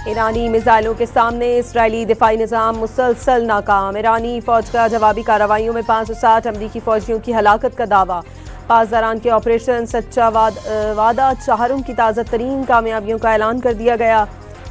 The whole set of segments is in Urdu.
ایرانی میزائلوں کے سامنے اسرائیلی دفاعی نظام مسلسل ناکام۔ ایرانی فوج کا جوابی کارروائیوں میں 560 امریکی فوجیوں کی ہلاکت کا دعویٰ۔ پاسداران کے آپریشن سچا وعدہ چہارم کی تازہ ترین کامیابیوں کا اعلان کر دیا گیا۔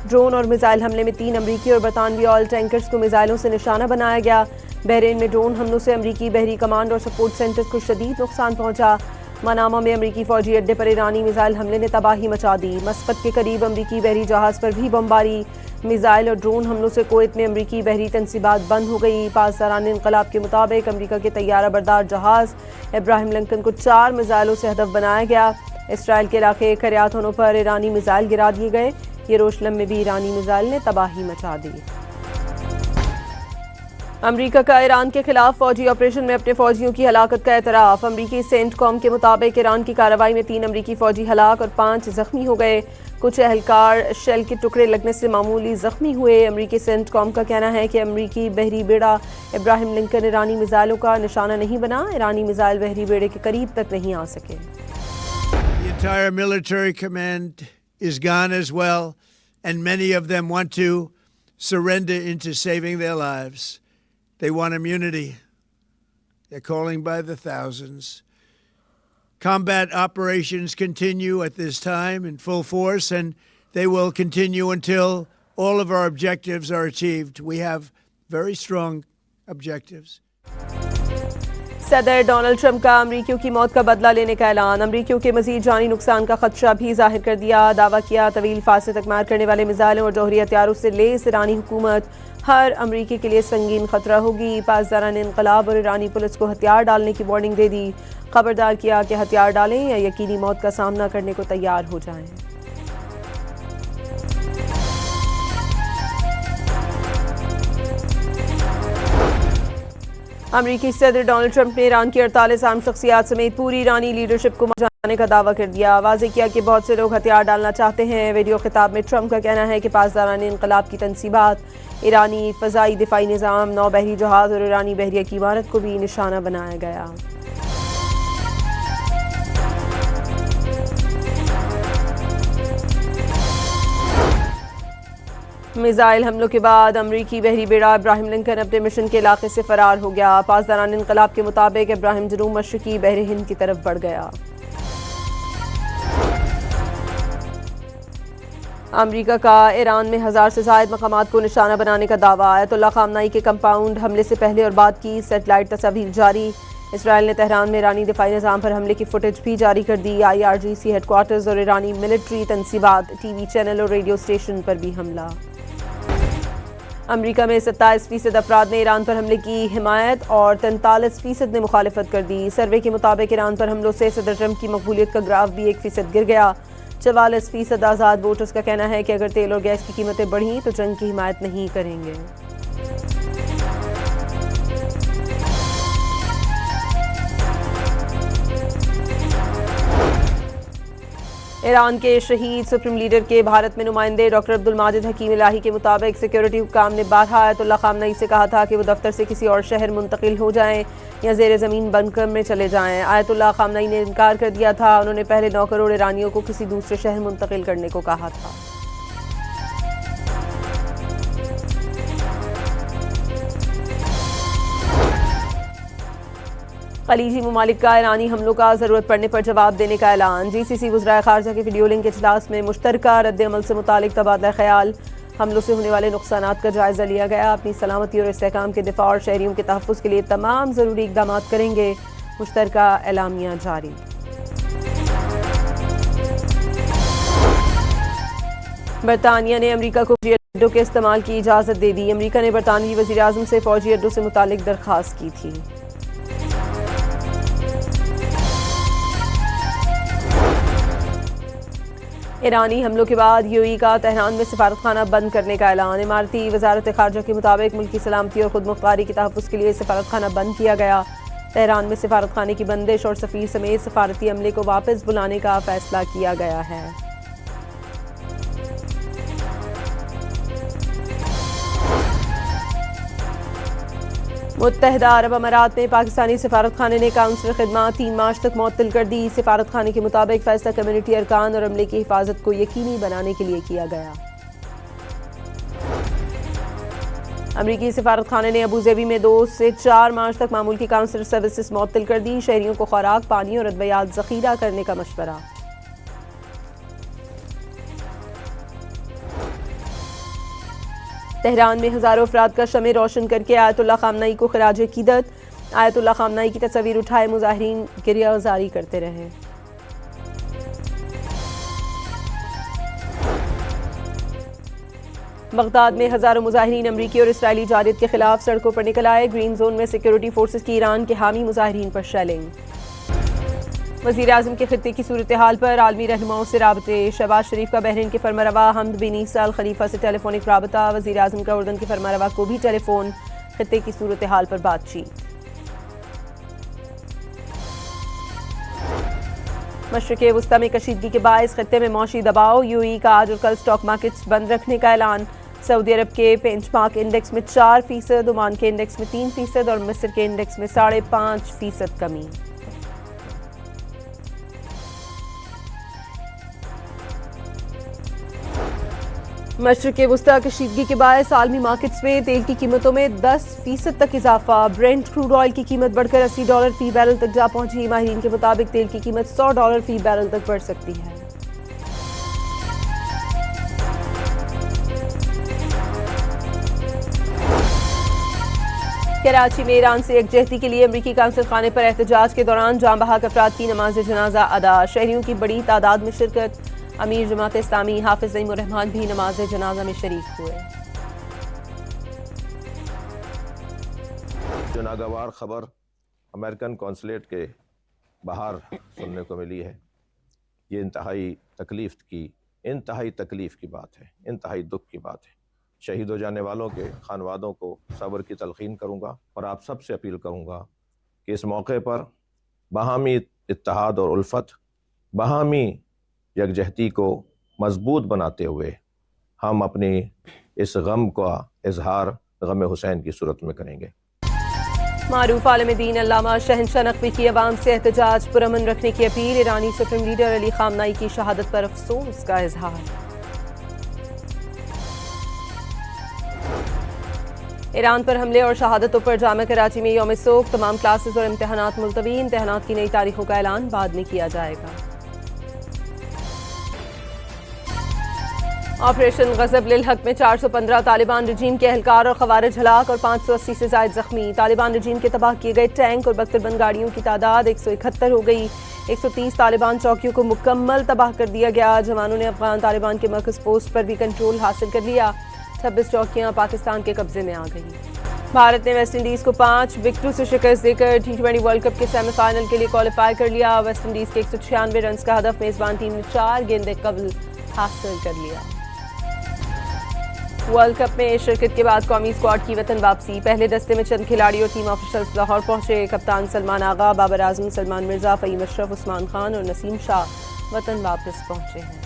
ڈرون اور میزائل حملے میں 3 امریکی اور برطانوی آئل ٹینکرز کو میزائلوں سے نشانہ بنایا گیا۔ بحرین میں ڈرون حملوں سے امریکی بحری کمانڈ اور سپورٹ سینٹر کو شدید نقصان پہنچا۔ منامہ میں امریکی فوجی اڈے پر ایرانی میزائل حملے نے تباہی مچا دی۔ مسقط کے قریب امریکی بحری جہاز پر بھی بمباری۔ میزائل اور ڈرون حملوں سے کویت میں امریکی بحری تنصیبات بند ہو گئی۔ پاسداران انقلاب کے مطابق امریکہ کے طیارہ بردار جہاز ابراہیم لنکن کو 4 میزائلوں سے ہدف بنایا گیا۔ اسرائیل کے علاقے کریاتونوں پر ایرانی میزائل گرا دیے گئے۔ یروشلم میں بھی ایرانی میزائل نے تباہی مچا دی۔ امریکہ کا ایران کے خلاف فوجی آپریشن میں اپنے فوجیوں کی ہلاکت کا اعتراف۔ امریکی سینٹ کام کے مطابق ایران کی کارروائی میں 3 امریکی فوجی ہلاک اور 5 زخمی ہو گئے۔ کچھ اہلکار شیل کے ٹکڑے لگنے سے معمولی زخمی ہوئے۔ امریکی سینٹ کام کا کہنا ہے کہ امریکی بحری بیڑا ابراہیم لنکن ایرانی میزائلوں کا نشانہ نہیں بنا۔ ایرانی میزائل بحری بیڑے کے قریب تک نہیں آ سکے۔ The entire military command is gone as well, and many of them want to surrender into saving their lives. They want immunity. They're calling by the thousands. Combat operations continue at this time in full force, and they will continue until all of our objectives are achieved. We have very strong objectives. صدر ڈونلڈ ٹرمپ کا امریکیوں کی موت کا بدلہ لینے کا اعلان۔ امریکیوں کے مزید جانی نقصان کا خدشہ بھی ظاہر کر دیا۔ دعویٰ کیا طویل فاصلے تک مار کرنے والے میزائلوں اور جوہری ہتھیاروں سے لیس ایرانی حکومت ہر امریکی کے لیے سنگین خطرہ ہوگی۔ پاسداران انقلاب اور ایرانی پولیس کو ہتھیار ڈالنے کی وارننگ دے دی۔ خبردار کیا کہ ہتھیار ڈالیں یا یقینی موت کا سامنا کرنے کو تیار ہو جائیں۔ امریکی صدر ڈونلڈ ٹرمپ نے ایران کی 48 اہم شخصیات سمیت پوری ایرانی لیڈرشپ کو مار جانے کا دعویٰ کر دیا۔ واضح کیا کہ بہت سے لوگ ہتھیار ڈالنا چاہتے ہیں۔ ویڈیو خطاب میں ٹرمپ کا کہنا ہے کہ پاسداران انقلاب کی تنصیبات، ایرانی فضائی دفاعی نظام، 9 بحری جہاز اور ایرانی بحریہ کی عمارت کو بھی نشانہ بنایا گیا۔ میزائل حملوں کے بعد امریکی بحری بیڑا ابراہیم لنکن اپنے مشن کے علاقے سے فرار ہو گیا۔ پاسداران انقلاب کے مطابق ابراہیم جنوب مشرقی بحر ہند کی طرف بڑھ گیا۔ امریکہ کا ایران میں 1000 سے زائد مقامات کو نشانہ بنانے کا دعویٰ۔ آیت اللہ خامنہ ای کے کمپاؤنڈ حملے سے پہلے اور بعد کی سیٹلائٹ تصاویر جاری۔ اسرائیل نے تہران میں ایرانی دفاعی نظام پر حملے کی فوٹیج بھی جاری کر دی۔ IRGC ہیڈ کوارٹرز اور ایرانی ملٹری تنصیبات، ٹی وی چینل اور ریڈیو اسٹیشن پر بھی حملہ۔ امریکہ میں 27% افراد نے ایران پر حملے کی حمایت اور 43% نے مخالفت کر دی۔ سروے کے مطابق ایران پر حملوں سے صدر ٹرمپ کی مقبولیت کا گراف بھی 1% گر گیا۔ 44% آزاد ووٹرز کا کہنا ہے کہ اگر تیل اور گیس کی قیمتیں بڑھیں تو جنگ کی حمایت نہیں کریں گے۔ ایران کے شہید سپریم لیڈر کے بھارت میں نمائندے ڈاکٹر عبدالماجد حکیم الہی کے مطابق سیکیورٹی حکام نے بارہا آیت اللہ خامنہ ای سے کہا تھا کہ وہ دفتر سے کسی اور شہر منتقل ہو جائیں یا زیر زمین بنکر میں چلے جائیں۔ آیت اللہ خامنہ ای نے انکار کر دیا تھا۔ انہوں نے پہلے 9 کروڑ ایرانیوں کو کسی دوسرے شہر منتقل کرنے کو کہا تھا۔ خلیجی ممالک کا ایرانی حملوں کا ضرورت پڑنے پر جواب دینے کا اعلان۔ GCC وزرائے خارجہ کے ویڈیو لنک اجلاس میں مشترکہ رد عمل سے متعلق تبادلہ خیال۔ حملوں سے ہونے والے نقصانات کا جائزہ لیا گیا۔ اپنی سلامتی اور استحکام کے دفاع اور شہریوں کے تحفظ کے لیے تمام ضروری اقدامات کریں گے۔ مشترکہ اعلامیہ جاری۔ برطانیہ نے امریکہ کو فوجی اڈوں کے استعمال کی اجازت دے دی۔ امریکہ نے برطانوی وزیر اعظم سے فوجی اڈوں سے متعلق درخواست کی تھی۔ ایرانی حملوں کے بعد UAE کا تہران میں سفارت خانہ بند کرنے کا اعلان۔ اماراتی وزارت خارجہ کے مطابق ملکی سلامتی اور خود مختاری کے تحفظ کے لیے سفارت خانہ بند کیا گیا۔ تہران میں سفارت خانے کی بندش اور سفیر سمیت سفارتی عملے کو واپس بلانے کا فیصلہ کیا گیا ہے۔ متحدہ عرب امارات میں پاکستانی سفارت خانے نے کونسلر خدمات 3 مارچ تک معطل کر دی۔ سفارت خانے کے مطابق فیصلہ کمیونٹی ارکان اور عملے کی حفاظت کو یقینی بنانے کے لیے کیا گیا۔ امریکی سفارت خانے نے ابوظہبی میں 2 سے 4 مارچ تک معمول کی کاؤنسلر سروسز معطل کر دی. شہریوں کو خوراک، پانی اور ادویات ذخیرہ کرنے کا مشورہ. تہران میں ہزاروں افراد کا شمع روشن کر کے آیت اللہ خامنہئی کو خراج عقیدت. آیت اللہ خامنہئی کی تصاویر اٹھائے مظاہرین گریہ زاری کرتے رہے. بغداد میں ہزاروں مظاہرین امریکی اور اسرائیلی جارحیت کے خلاف سڑکوں پر نکل آئے. گرین زون میں سیکیورٹی فورسز کی ایران کے حامی مظاہرین پر شیلنگ. وزیر اعظم کے خطے کی صورتحال پر عالمی رہنماؤں سے رابطے. شہباز شریف کا بحرین کے فرمانروا حمد بن عیسی الخلیفہ سے ٹیلی فونک رابطہ. وزیر اعظم کا اردن کے فرمانروا کو بھی ٹیلی فون. خطے کی صورتحال پر بات چیت. مشرق وسطی میں کشیدگی کے باعث خطے میں معاشی دباؤ. یو ای کا آج اور کل سٹاک مارکیٹس بند رکھنے کا اعلان. سعودی عرب کے بینچ مارک انڈیکس میں 4%، عمان کے انڈیکس میں 3% اور مصر کے انڈیکس میں 5.5% کمی. مشرق وسطی کشیدگی کے باعث عالمی مارکیٹس میں تیل کی قیمتوں میں 10% تک اضافہ. برینٹ کروڈ آئل کی قیمت بڑھ کر $80 فی بیرل تک جا پہنچی. ماہرین کے مطابق تیل کی قیمت $100 فی بیرل تک بڑھ سکتی ہے. کراچی میں ایران سے یکجہتی کے لیے امریکی قونصل خانے پر احتجاج کے دوران جاں بحق افراد کی نماز جنازہ ادا. شہریوں کی بڑی تعداد میں شرکت. امیر جماعت اسلامی حافظ نعیم الرحمان بھی نماز جنازہ میں شریک ہوئے. جو ناگوار خبر امریکن قونصلیٹ کے باہر سننے کو ملی ہے، یہ انتہائی تکلیف کی بات ہے، انتہائی دکھ کی بات ہے. شہید ہو جانے والوں کے خانوادوں کو صبر کی تلقین کروں گا اور آپ سب سے اپیل کروں گا کہ اس موقع پر باہمی اتحاد اور الفت، باہمی یکجہتی کو مضبوط بناتے ہوئے ہم اپنی اس غم کا اظہار غم حسین کی صورت میں کریں گے. معروف عالم دین علامہ شہنشاہ نقوی کی عوام سے احتجاج پرامن رکھنے کی اپیل. ایرانی سپریم لیڈر علی خامنہئی کی شہادت پر افسوس کا اظہار. ایران پر حملے اور شہادتوں پر جامعہ کراچی میں یوم سوگ. تمام کلاسز اور امتحانات ملتوی. امتحانات کی نئی تاریخوں کا اعلان بعد میں کیا جائے گا. آپریشن غضب للحق میں 415 طالبان رجیم کے اہلکار اور خوارج ہلاک اور 580 سے زائد زخمی. طالبان رجیم کے تباہ کیے گئے ٹینک اور بختربند گاڑیوں کی تعداد 171 ہو گئی. 130 طالبان چوکیوں کو مکمل تباہ کر دیا گیا. جوانوں نے افغان طالبان کے مرکز پوسٹ پر بھی کنٹرول حاصل کر لیا. 26 چوکیاں پاکستان کے قبضے میں آ گئی. بھارت نے ویسٹ انڈیز کو 5 وکٹوں سے شکست دے کر T20 ورلڈ کپ کے سیمی فائنل کے لیے کوالیفائی کر لیا. ویسٹ انڈیز کے 196 رنز کا ہدف میزبان ٹیم نے 4 گیندیں قبل حاصل کر لیا. ورلڈ کپ میں شرکت کے بعد قومی اسکواڈ کی وطن واپسی. پہلے دستے میں چند کھلاڑی اور ٹیم آفیشلز لاہور پہنچے. کپتان سلمان آغا، بابر اعظم، سلمان مرزا، فہیم اشرف، عثمان خان اور نسیم شاہ وطن واپس پہنچے ہیں.